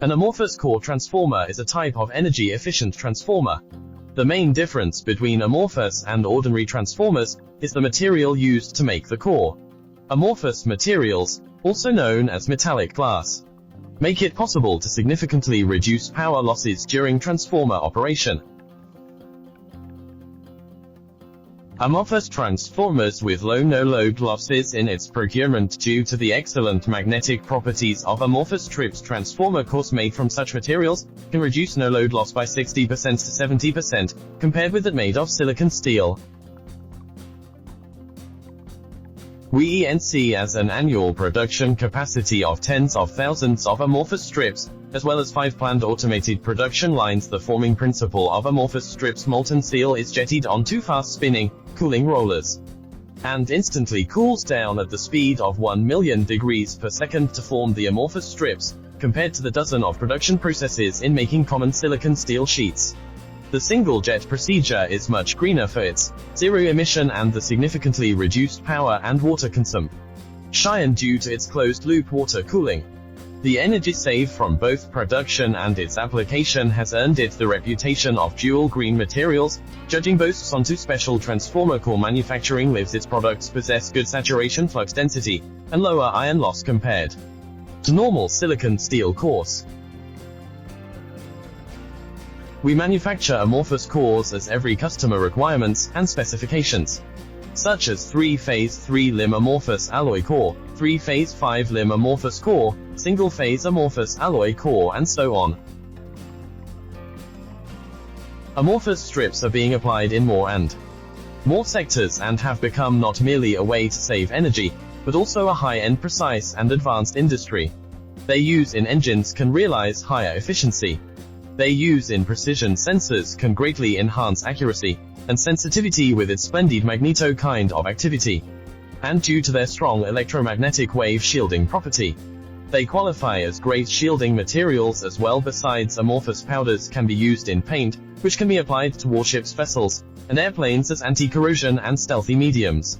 An amorphous core transformer is a type of energy-efficient transformer. The main difference between amorphous and ordinary transformers is the material used to make the core. Amorphous materials, also known as metallic glass, make it possible to significantly reduce power losses during transformer operation. Amorphous transformers with low no-load losses in its procurement due to the excellent magnetic properties of amorphous strips. Transformer cores made from such materials can reduce no-load loss by 60% to 70%, compared with that made of silicon steel. We ENC has an annual production capacity of tens of thousands of amorphous strips, as well as 5 planned automated production lines. The forming principle of amorphous strips: molten steel is jetted onto fast-spinning, cooling rollers, and instantly cools down at the speed of 1 million degrees per second to form the amorphous strips, compared to the dozen of production processes in making common silicon steel sheets. The single jet procedure is much greener for its zero emission and the significantly reduced power and water consumption due to its closed-loop water cooling. The energy saved from both production and its application has earned it the reputation of dual green materials. Judging boasts onto special transformer core manufacturing lives. Its products possess good saturation flux density and lower iron loss compared to normal silicon steel cores. We manufacture amorphous cores as every customer requirements and specifications, such as 3-phase 3-limb amorphous alloy core, 3-phase 5-limb amorphous core, single-phase amorphous alloy core, and so on. Amorphous strips are being applied in more and more sectors and have become not merely a way to save energy, but also a high-end, precise, and advanced industry. Their use in engines can realize higher efficiency. Their use in precision sensors can greatly enhance accuracy and sensitivity with its splendid magneto kind of activity. And due to their strong electromagnetic wave shielding property, they qualify as great shielding materials as well. Besides, amorphous powders can be used in paint, which can be applied to warships, vessels, and airplanes as anti-corrosion and stealthy mediums.